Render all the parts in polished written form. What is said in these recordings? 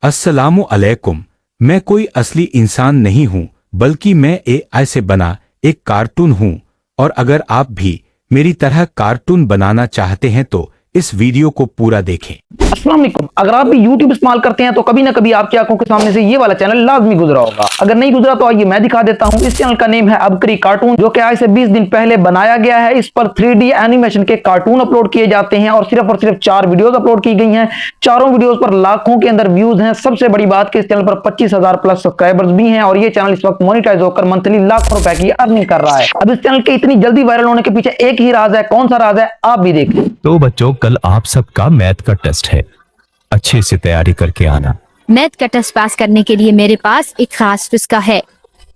अस्सलामु अलैकुम। मैं कोई असली इंसान नहीं हूँ, बल्कि मैं एआई से बना एक कार्टून हूँ। और अगर आप भी मेरी तरह कार्टून बनाना चाहते हैं तो इस वीडियो को पूरा देखें। अस्सलाम वालेकुम। अगर आप भी YouTube इस्तेमाल करते हैं तो कभी ना कभी आपकी आंखों के सामने से ये वाला चैनल लाजमी गुजरा होगा। अगर नहीं गुजरा तो आइए मैं दिखा देता हूँ। इस चैनल का नेम है अबकरी कार्टून, जो कि आज से 20 दिन पहले बनाया गया है। इस पर 3D एनिमेशन के कार्टून अपलोड किए जाते हैं और सिर्फ 4 वीडियोस अपलोड की गई हैं। चारों वीडियोस पर लाखों के अंदर व्यूज हैं। सबसे बड़ी बात कि इस चैनल पर 25,000 प्लस सब्सक्राइबर्स भी हैं और ये चैनल इस वक्त मोनिटाइज होकर मंथली लाखों रुपए की अर्निंग कर रहा है। अब इस चैनल के इतनी जल्दी वायरल होने के पीछे एक ही राज है। कौन सा राज है आप भी देखें। तो बच्चों, कल आप सबका मैथ का टेस्ट है, अच्छे से तैयारी करके आना। मैथ का टेस्ट पास करने के लिए मेरे पास एक खास नुस्खा है।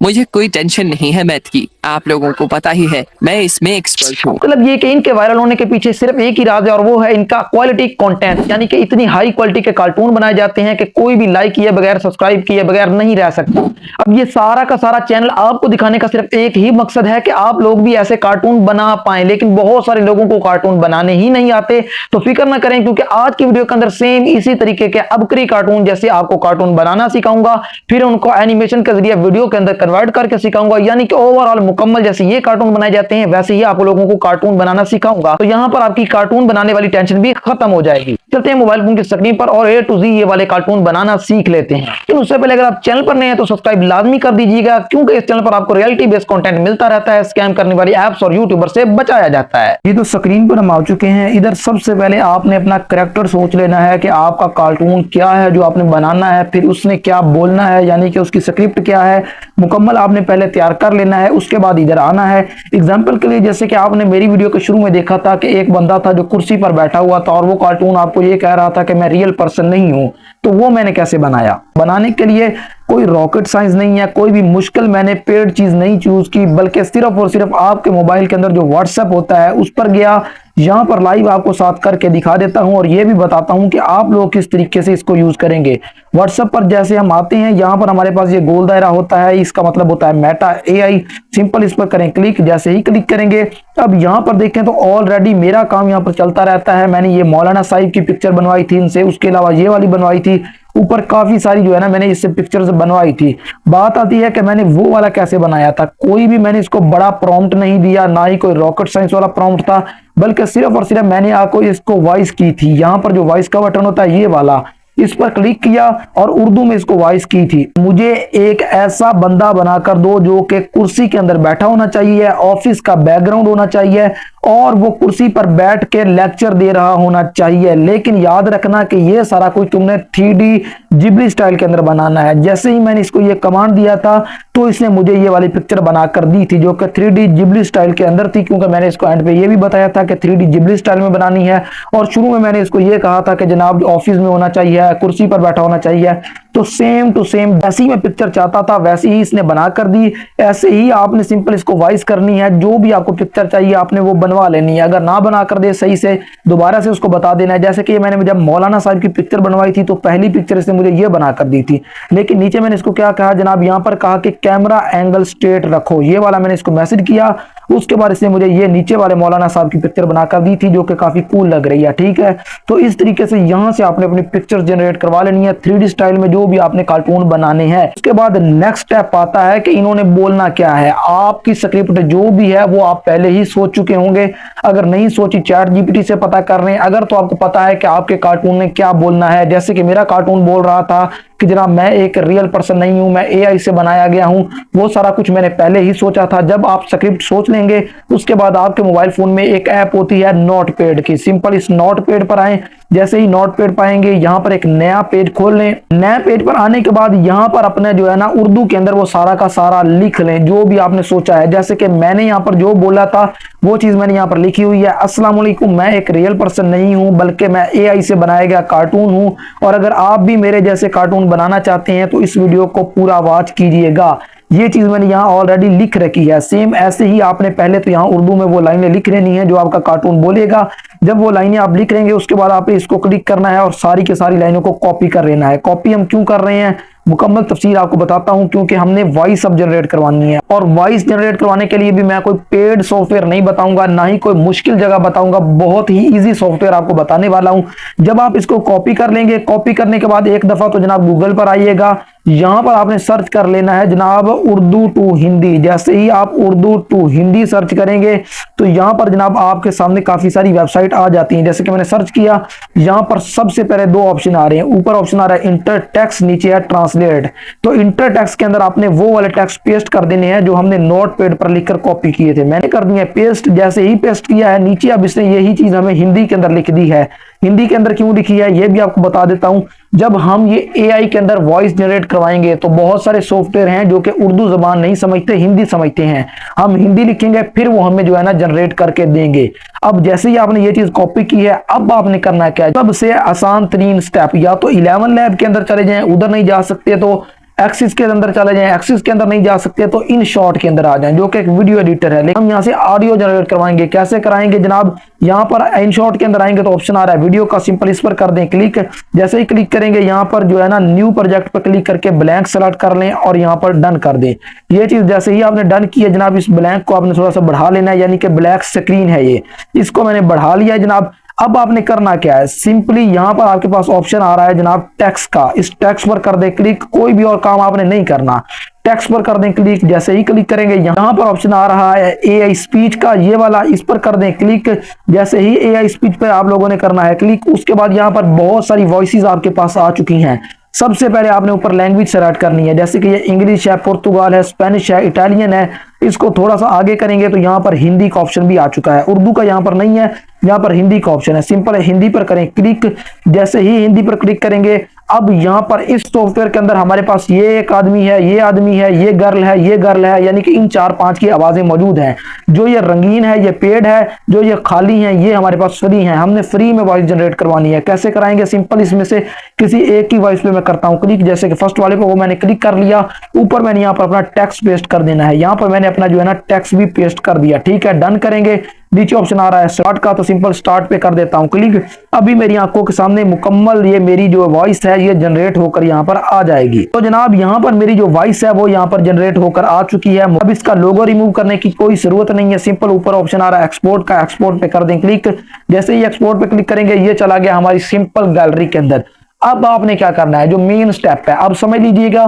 मुझे कोई टेंशन नहीं है मैथ की, आप लोगों को पता ही है मैं इसमें एक्सपर्ट हूँ। मतलब ये कि इनके वायरल होने के पीछे सिर्फ एक ही राज है और वो है इनका क्वालिटी कंटेंट। यानी कि इतनी हाई क्वालिटी के कार्टून बनाए जाते हैं कि कोई भी लाइक किए बगैर, सब्सक्राइब किए बगैर नहीं रह सकता। अब ये सारा का सारा चैनल आपको दिखाने का सिर्फ एक ही मकसद है कि आप लोग भी ऐसे कार्टून बना पाए, लेकिन बहुत सारे लोगों को कार्टून बनाने ही नहीं आते। तो फिक्र ना करें, क्योंकि आज की वीडियो के अंदर सेम इसी तरीके के अबकरी कार्टून जैसे आपको कार्टून बनाना सिखाऊंगा, फिर उनको एनिमेशन के जरिए वीडियो के अंदर कन्वर्ट करके सिखाऊंगा। यानी कि ओवरऑल मुकम्मल जैसे ये कार्टून बनाए जाते हैं वैसे ही आप लोगों को कार्टून बनाना सिखाऊंगा। तो यहां पर आपकी कार्टून बनाने वाली टेंशन भी खत्म हो जाएगी। चलते हैं मोबाइल फोन की स्क्रीन पर और A to Z ये वाले कार्टून बनाना सीख लेते हैं। लेकिन उससे पहले अगर आप चैनल पर नए हैं तो सब्सक्राइब लाजमी कर दीजिएगा, क्योंकि इस चैनल पर आपको रियलिटी बेस्ड कंटेंट मिलता रहता है। स्कैम करने वाली एप्स और यूट्यूबर से बचाया जाता है। ये तो स्क्रीन पर हम आ चुके हैं। इधर सबसे पहले आपने अपना कैरेक्टर सोच लेना है कि आपका कार्टून क्या है जो आपने बनाना है, फिर उसने क्या बोलना है, यानी कि उसकी स्क्रिप्ट क्या है, मुकम्मल आपने पहले तैयार कर लेना है। उसके बाद इधर आना है। एग्जाम्पल के लिए जैसे कि आपने मेरी वीडियो के शुरू में देखा था कि एक बंदा था जो कुर्सी पर बैठा हुआ था और वो कार्टून आपको ये कह रहा था कि मैं रियल पर्सन नहीं हूं। तो वो मैंने कैसे बनाया? बनाने के लिए कोई रॉकेट साइंस नहीं है, कोई भी मुश्किल मैंने पेड चीज नहीं चूज की, बल्कि सिर्फ और सिर्फ आपके मोबाइल के अंदर जो व्हाट्सएप होता है उस पर गया। यहां पर लाइव आपको साथ करके दिखा देता हूं और ये भी बताता हूं कि आप लोग किस तरीके से इसको यूज करेंगे। व्हाट्सएप पर जैसे हम आते हैं, यहां पर हमारे पास ये गोल दायरा होता है, इसका मतलब होता है मेटा एआई। सिंपल इस पर करें क्लिक। जैसे ही क्लिक करेंगे, अब यहां पर देखें तो ऑलरेडी मेरा काम यहां पर चलता रहता है। मैंने ये मौलाना साहिब की पिक्चर बनवाई थी इनसे, उसके अलावा ये वाली बनवाई थी, ऊपर काफी सारी जो है ना मैंने इससे पिक्चर्स बनवाई थी। बात आती है कि मैंने वो वाला कैसे बनाया था। कोई भी मैंने इसको बड़ा प्रॉम्प्ट नहीं दिया, ना ही कोई रॉकेट साइंस वाला प्रॉम्प्ट था, बल्कि सिर्फ और सिर्फ मैंने आपको इसको वॉइस की थी। यहां पर जो वॉइस का बटन होता है ये वाला, इस पर क्लिक किया और उर्दू में इसको वॉइस की थी। मुझे एक ऐसा बंदा बनाकर दो जो कि कुर्सी के अंदर बैठा होना चाहिए, ऑफिस का बैकग्राउंड होना चाहिए और वो कुर्सी पर बैठ के लेक्चर दे रहा होना चाहिए। लेकिन याद रखना कि ये सारा कुछ तुमने 3D जिबली स्टाइल के अंदर बनाना है। जैसे ही मैंने इसको ये कमांड दिया था तो इसने मुझे ये वाली पिक्चर बनाकर दी थी, जो कि 3D जिबली स्टाइल के अंदर थी, क्योंकि मैंने इसको एंड पे ये भी बताया था कि 3D जिबली स्टाइल में बनानी है। और शुरू में मैंने इसको ये कहा था कि जनाब ऑफिस में होना चाहिए, कुर्सी पर बैठा होना चाहिए। तो सेम टू सेम जैसी मैं पिक्चर चाहता था वैसी ही इसने बना कर दी। ऐसे ही आपने सिंपल इसको वॉइस करनी है। जो भी आपको पिक्चर चाहिए आपने वो बनवा लेनी है। अगर ना बना कर दे सही से, दोबारा से उसको बता देना है। जैसे कि मैंने जब मौलाना साहब की पिक्चर बनवाई थी तो पहली पिक्चर इसने मुझे ये बना कर दी थी, लेकिन नीचे मैंने इसको क्या कहा जनाब, यहाँ पर कहा कि कैमरा एंगल स्ट्रेट रखो, ये वाला मैंने इसको मैसेज किया। उसके बाद इसने मुझे ये नीचे वाले मौलाना साहब की पिक्चर बनाकर दी थी, जो कि काफी कूल लग रही है। ठीक है, तो इस तरीके से यहां से आपने अपनी पिक्चर जनरेट करवा लेनी है 3D स्टाइल में, जो भी आपने कार्टून बनाने हैं। उसके बाद नेक्स्ट स्टेप आता है कि इन्होंने बोलना क्या है। आपकी स्क्रिप्ट जो भी है वो आप पहले ही सोच चुके होंगे। अगर नहीं सोची चैट जीपीटी से पता कर रहे हैं। अगर तो आपको पता है कि आपके कार्टून में क्या बोलना है, जैसे कि मेरा कार्टून बोल रहा था कि जनाब मैं एक रियल पर्सन नहीं हूं, मैं एआई से बनाया गया हूं, वो सारा कुछ मैंने पहले ही सोचा था। जब आप स्क्रिप्ट सोच लेंगे उसके बाद आपके मोबाइल फोन में एक ऐप होती है नोटपैड की। सिंपल इस नोटपैड पर आए। जैसे ही नोटपैड पाएंगे यहाँ पर एक नया पेज खोल लें। नया पेज पर आने के बाद यहाँ पर अपने जो है ना उर्दू के अंदर वो सारा का सारा लिख लें जो भी आपने सोचा है। जैसे कि मैंने यहाँ पर जो बोला था वो चीज मैंने यहाँ पर लिखी हुई है। अस्सलाम वालेकुम, मैं एक रियल पर्सन नहीं हूँ बल्कि मैं एआई से बनाया गया कार्टून हूँ, और अगर आप भी मेरे जैसे कार्टून बनाना चाहते हैं तो इस वीडियो को पूरा वॉच कीजिएगा। ये चीज मैंने यहाँ ऑलरेडी लिख रखी है। सेम ऐसे ही आपने पहले तो यहाँ उर्दू में वो लाइनें लिख लेनी है जो आपका कार्टून बोलेगा। जब वो लाइनें आप लिख लेंगे उसके बाद आप इसको क्लिक करना है और सारी की सारी लाइनों को कॉपी कर लेना है। कॉपी हम क्यों कर रहे हैं? मुकम्मल तफसील आपको बताता हूं, क्योंकि हमने वॉइस अब जनरेट करवानी है और वॉइस जनरेट करवाने के लिए भी मैं कोई पेड सॉफ्टवेयर नहीं बताऊंगा, ना ही कोई मुश्किल जगह बताऊंगा, बहुत ही इजी सॉफ्टवेयर आपको बताने वाला हूं। जब आप इसको कॉपी कर लेंगे, कॉपी करने के बाद एक दफा तो जनाब गूगल पर आइएगा, यहां पर आपने सर्च कर लेना है जनाब उर्दू टू हिंदी। जैसे ही आप उर्दू टू हिंदी सर्च करेंगे तो यहां पर जनाब आपके सामने काफी सारी वेबसाइट आ जाती हैं। जैसे कि मैंने सर्च किया, यहां पर सबसे पहले दो ऑप्शन आ रहे हैं, ऊपर ऑप्शन आ रहा है इंटर टेक्स्ट, नीचे है ट्रांसलेट। तो इंटर टेक्स्ट के अंदर आपने वो वाले टेक्स्ट पेस्ट कर देने हैं जो हमने नोटपैड पर लिखकर कॉपी किए थे। मैंने कर दिया पेस्ट। जैसे ही पेस्ट किया है, नीचे अब इसने यही चीज हमें हिंदी के अंदर लिख दी है। हिंदी के अंदर क्यों लिखी है ये भी आपको बता देता हूं। जब हम ये एआई के अंदर वॉइस जनरेट करवाएंगे तो बहुत सारे सॉफ्टवेयर हैं जो कि उर्दू जबान नहीं समझते, हिंदी समझते हैं। हम हिंदी लिखेंगे, फिर वो हमें जो है ना जनरेट करके देंगे। अब जैसे ही आपने ये चीज कॉपी की है, अब आपने करना क्या है, सबसे आसान तरीन स्टेप, या तो 11 लैब के अंदर चले जाएं, उधर नहीं जा सकते तो एक्सिस के अंदर चले जाएं, एक्सिस के अंदर नहीं जा सकते तो इन शॉर्ट के अंदर आ जाएं, जो कि एक वीडियो एडिटर है। लेकिन हम यहाँ से ऑडियो जनरेट करवाएंगे। कैसे कराएंगे जनाब, यहाँ पर इन शॉर्ट के अंदर आएंगे तो ऑप्शन आ रहा है वीडियो का, सिंपल इस पर कर दें क्लिक। जैसे ही क्लिक करेंगे, यहाँ पर जो है ना न्यू प्रोजेक्ट पर क्लिक करके ब्लैंक सेलेक्ट कर लें और यहाँ पर डन कर दें। ये चीज जैसे ही आपने डन की है जनाब, इस ब्लैंक को आपने थोड़ा सा बढ़ा लेना है, यानी कि ब्लैक स्क्रीन है ये, इसको मैंने बढ़ा लिया है जनाब। अब आपने करना क्या है, सिंपली यहां पर आपके पास ऑप्शन आ रहा है जनाब टेक्स्ट का, इस टेक्स्ट पर कर दे क्लिक। कोई भी और काम आपने नहीं करना, टेक्स्ट पर कर दें क्लिक। जैसे ही क्लिक करेंगे, यहां पर ऑप्शन आ रहा है एआई स्पीच का, ये वाला, इस पर कर दें क्लिक। जैसे ही एआई स्पीच पे आप लोगों ने करना है क्लिक, उसके बाद यहां पर बहुत सारी वॉइसेस आपके पास आ चुकी हैं। सबसे पहले आपने ऊपर लैंग्वेज सेलेक्ट करनी है, जैसे कि ये इंग्लिश है, पुर्तगाल है, स्पेनिश है, इटालियन है। इसको थोड़ा सा आगे करेंगे तो यहाँ पर हिंदी का ऑप्शन भी आ चुका है। उर्दू का यहाँ पर नहीं है, यहाँ पर हिंदी का ऑप्शन है। सिंपल है, हिंदी पर करें क्लिक। जैसे ही हिंदी पर क्लिक करेंगे, अब यहाँ पर इस सॉफ्टवेयर के अंदर हमारे पास ये एक आदमी है, ये आदमी है, ये गर्ल है, ये गर्ल है, यानी कि इन 4-5 की आवाजें मौजूद हैं। जो ये रंगीन है ये पेड है, जो ये खाली है ये हमारे पास फ्री है। हमने फ्री में वॉइस जनरेट करवानी है। कैसे कराएंगे, सिंपल इसमें से किसी एक की वॉइस पे मैं करता हूँ क्लिक। जैसे कि फर्स्ट वाले पे वो मैंने क्लिक कर लिया, ऊपर मैंने यहाँ पर अपना टेक्स्ट पेस्ट कर देना है। यहाँ पर मैंने अपना जो है ना टेक्स्ट भी पेस्ट कर दिया, ठीक है, डन करेंगे। नीचे ऑप्शन आ रहा है स्टार्ट का, तो सिंपल स्टार्ट पे कर देता हूं क्लिक। अभी मेरी आंखों के सामने मुकम्मल ये मेरी जो वॉइस है ये जनरेट होकर यहाँ पर आ जाएगी। तो जनाब यहाँ पर मेरी जो वॉइस है वो यहाँ पर जनरेट होकर आ चुकी है। अब इसका लोगो रिमूव करने की कोई जरूरत नहीं है। सिंपल ऊपर ऑप्शन आ रहा है एक्सपोर्ट का, एक्सपोर्ट पे कर दें क्लिक। जैसे ही एक्सपोर्ट पे क्लिक करेंगे, ये चला गया हमारी सिंपल गैलरी के अंदर। अब आपने क्या करना है, जो मेन स्टेप है, अब समझ लीजिएगा।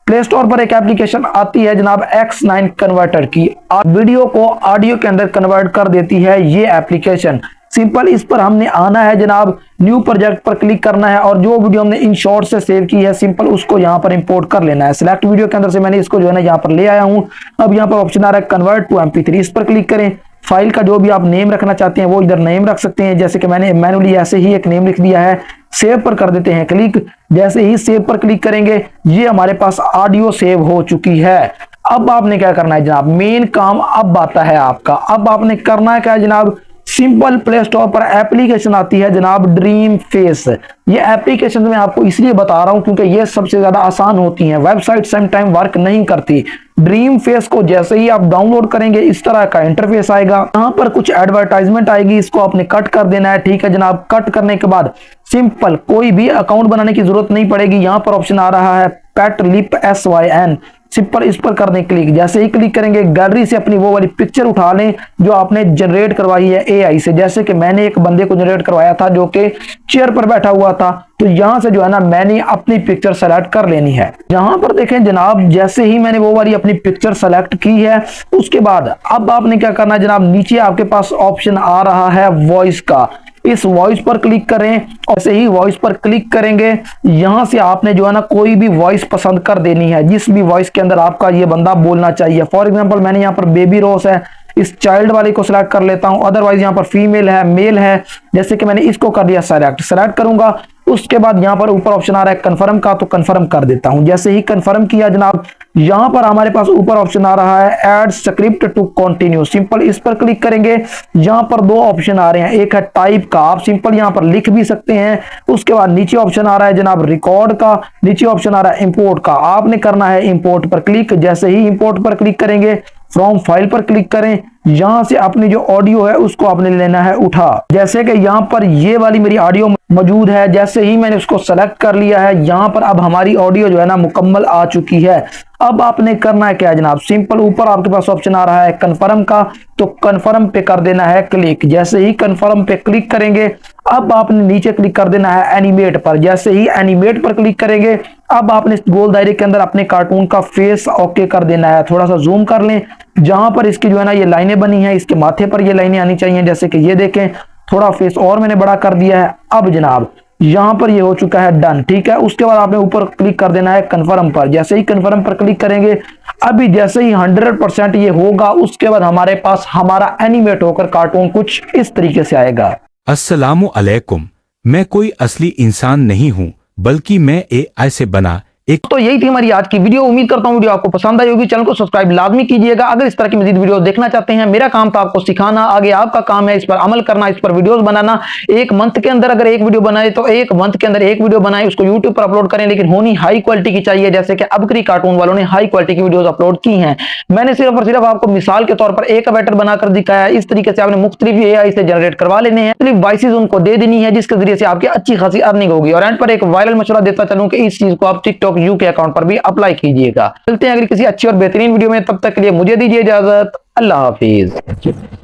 प्ले स्टोर पर एक एप्लीकेशन आती है जनाब X9 कन्वर्टर की, वीडियो को ऑडियो के अंदर कन्वर्ट कर देती है ये एप्लीकेशन। सिंपल इस पर हमने आना है जनाब, न्यू प्रोजेक्ट पर क्लिक करना है और जो वीडियो हमने इन शॉर्ट से सेव की है सिंपल उसको यहाँ पर इंपोर्ट कर लेना है। सिलेक्ट वीडियो के अंदर से मैंने इसको जो है ना यहाँ पर ले आया हूँ। अब यहाँ पर ऑप्शन आ रहा है कन्वर्ट टू MP3, इस पर क्लिक करें। फाइल का जो भी आप नेम रखना चाहते हैं वो इधर नेम रख सकते हैं। जैसे कि मैंने मैनुअली ऐसे ही एक नेम लिख दिया है। सेव पर कर देते हैं क्लिक। जैसे ही सेव पर क्लिक करेंगे, ये हमारे पास ऑडियो सेव हो चुकी है। अब आपने क्या करना है जनाब, मेन काम अब आता है आपका। अब आपने करना है क्या जनाब, सिंपल प्ले स्टोर पर एप्लीकेशन आती है जनाब ड्रीम फेस। ये एप्लीकेशन मैं आपको इसलिए बता रहा हूं क्योंकि ये सबसे ज्यादा आसान होती हैं, वेबसाइट समटाइम वर्क नहीं करती। ड्रीम फेस को जैसे ही आप डाउनलोड करेंगे, इस तरह का इंटरफेस आएगा। यहाँ पर कुछ एडवर्टाइजमेंट आएगी, इसको आपने कट कर देना है, ठीक है जनाब। कट करने के बाद सिंपल कोई भी अकाउंट बनाने की जरूरत नहीं पड़ेगी। यहाँ पर ऑप्शन आ रहा है पेट लिप SYN, सिंपल इस पर कर दें क्लिक। जैसे ही क्लिक करेंगे, गैलरी से अपनी वो वाली पिक्चर उठा लें जो आपने जनरेट करवाई है AI से। जैसे कि मैंने एक बंदे को जनरेट करवाया था जो कि चेयर पर बैठा हुआ था, तो यहां से जो है ना मैंने अपनी पिक्चर सेलेक्ट कर लेनी है। यहां पर देखें जनाब, जैसे ही मैंने वो वाली अपनी पिक्चर सेलेक्ट की है, उसके बाद अब आपने क्या करना है जनाब, नीचे आपके पास ऑप्शन आ रहा है वॉइस का। इस वॉइस पर क्लिक करें। ऐसे ही वॉइस पर क्लिक करेंगे, यहां से आपने जो है ना कोई भी वॉइस पसंद कर देनी है, जिस भी वॉइस के अंदर आपका ये बंदा बोलना चाहिए। फॉर एग्जांपल मैंने यहाँ पर बेबी रोस है, इस चाइल्ड वाले को सिलेक्ट कर लेता हूं। अदरवाइज यहाँ पर फीमेल है, मेल है, जैसे कि मैंने इसको कर दिया सेलेक्ट करूंगा। उसके बाद यहाँ पर ऊपर ऑप्शन आ रहा है कंफर्म का, तो कंफर्म कर देता हूं। जैसे ही कंफर्म किया जनाब, यहां पर हमारे पास ऊपर ऑप्शन आ रहा है add script to continue, simple इस पर क्लिक करेंगे। यहां पर दो ऑप्शन आ रहे हैं, एक है टाइप का, आप सिंपल यहां पर लिख भी सकते हैं। उसके बाद नीचे ऑप्शन आ रहा है जनाब रिकॉर्ड का, नीचे ऑप्शन आ रहा है इंपोर्ट का, आपने करना है इंपोर्ट पर क्लिक। जैसे ही इंपोर्ट पर क्लिक करेंगे, फ्रॉम फाइल पर क्लिक करें। यहां से अपनी जो ऑडियो है उसको आपने लेना है उठा। जैसे कि यहां पर ये वाली मेरी ऑडियो मौजूद है, जैसे ही मैंने उसको सेलेक्ट कर लिया है, यहां पर अब हमारी ऑडियो जो है ना मुकम्मल आ चुकी है। अब आपने करना है क्या है जनाब, सिंपल ऊपर आपके पास ऑप्शन आ रहा है कन्फर्म का, तो कन्फर्म पे कर देना है क्लिक। जैसे ही कन्फर्म पे क्लिक करेंगे अब आपने नीचे क्लिक कर देना है एनिमेट पर। जैसे ही एनिमेट पर क्लिक करेंगे अब आपने इस गोल दायरे के अंदर अपने कार्टून का फेस ओके कर देना है। थोड़ा सा जूम कर लें, जहां पर इसकी जो है ना ये लाइनें बनी हैं, इसके माथे पर ये लाइनें आनी चाहिए। जैसे कि ये देखें, थोड़ा फेस और मैंने बड़ा कर दिया है। अब जनाब यहां पर ये हो चुका है डन, ठीक है। उसके बाद आपने ऊपर क्लिक कर देना है कन्फर्म पर। जैसे ही कन्फर्म पर क्लिक करेंगे अभी जैसे ही 100% ये होगा उसके बाद हमारे पास हमारा एनिमेट होकर कार्टून कुछ इस तरीके से आएगा। अस्सलामु अलैकुम। मैं कोई असली इंसान नहीं हूँ बल्कि मैं एआई से बना एक। तो यही थी हमारी आज की वीडियो। उम्मीद करता हूं वीडियो आपको पसंद आई होगी। चैनल को सब्सक्राइब लाजमी कीजिएगा अगर इस तरह की मजीद वीडियो देखना चाहते हैं। मेरा काम था आपको सिखाना, आगे आपका काम है इस पर अमल करना, इस पर वीडियोस बनाना। एक मंथ के अंदर अगर एक वीडियो बनाए तो एक मंथ के अंदर एक वीडियो बनाए, उसको यूट्यूब पर अपलोड करें, लेकिन होनी हाई क्वालिटी की चाहिए। जैसे कि अबकरी कार्टून वालों ने हाई क्वालिटी की वीडियोस अपलोड की हैं। मैंने सिर्फ और सिर्फ आपको मिसाल के तौर पर एक अवतार बनाकर दिखाया है। इस तरीके से आपने मुख्तलिफ एआई से जनरेट करवा लेने हैं, सिर्फ वॉइसेस उनको दे देनी है, जिसके जरिए से आपकी अच्छी खासी अर्निंग होगी। और एंड पर एक वायरल मशवरा देता चलूं कि इस चीज को आप टिकटॉक यूके अकाउंट पर भी अप्लाई कीजिएगा। चलते हैं अगली किसी अच्छी और बेहतरीन वीडियो में, तब तक के लिए मुझे दीजिए इजाजत। अल्लाह हाफिज।